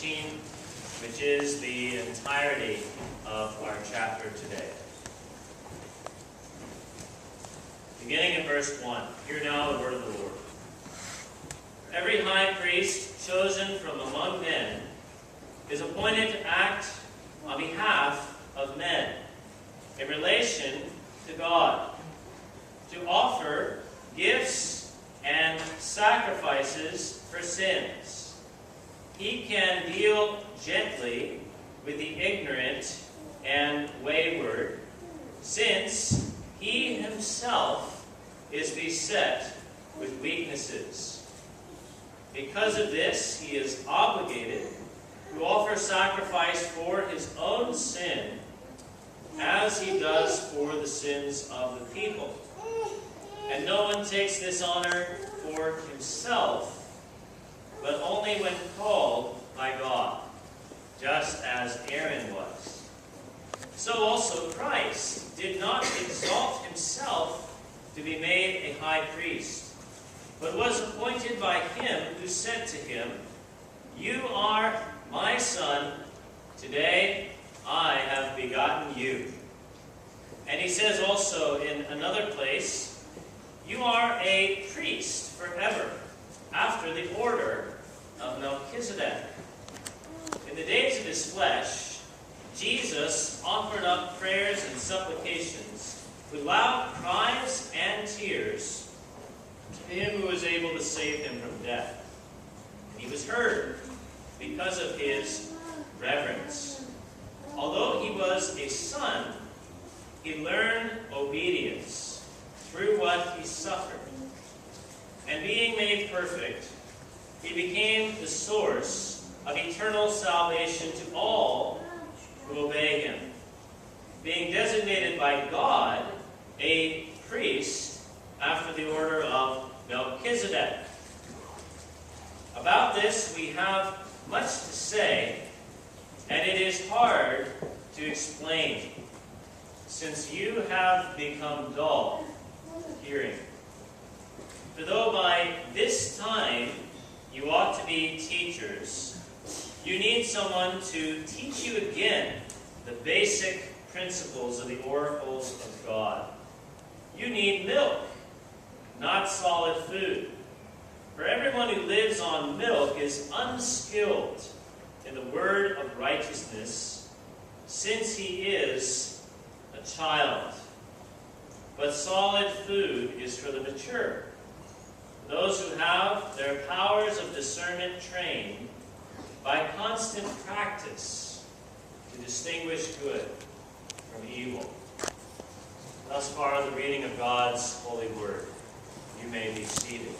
16, which is the entirety of our chapter today. Beginning in verse 1. Hear now the word of the Lord. Every high priest chosen from among men is appointed to act on behalf of men in relation to God, to offer gifts and sacrifices for sins. He can deal gently with the ignorant and wayward, since he himself is beset with weaknesses. Because of this, he is obligated to offer sacrifice for his own sin, as he does for the sins of the people. And no one takes this honor for himself, but only when called by God, just as Aaron was. So also Christ did not exalt himself to be made a high priest, but was appointed by him who said to him, "You are my son, today I have begotten you." And he says also in another place, "You are a priest forever, after the order of Melchizedek." In the days of his flesh, Jesus offered up prayers and supplications with loud cries and tears to him who was able to save him from death. And he was heard because of his reverence. Although he was a son, he learned obedience through what he suffered. And being made perfect, he became the source of eternal salvation to all who obey him, being designated by God a priest after the order of Melchizedek. About this we have much to say, and it is hard to explain, since you have become dull of hearing. For though by this time you ought to be teachers, you need someone to teach you again the basic principles of the oracles of God. You need milk, not solid food. For everyone who lives on milk is unskilled in the word of righteousness, since he is a child. But solid food is for the mature, those who have their powers of discernment trained by constant practice to distinguish good from evil. Thus far, the reading of God's holy word. You may be seated.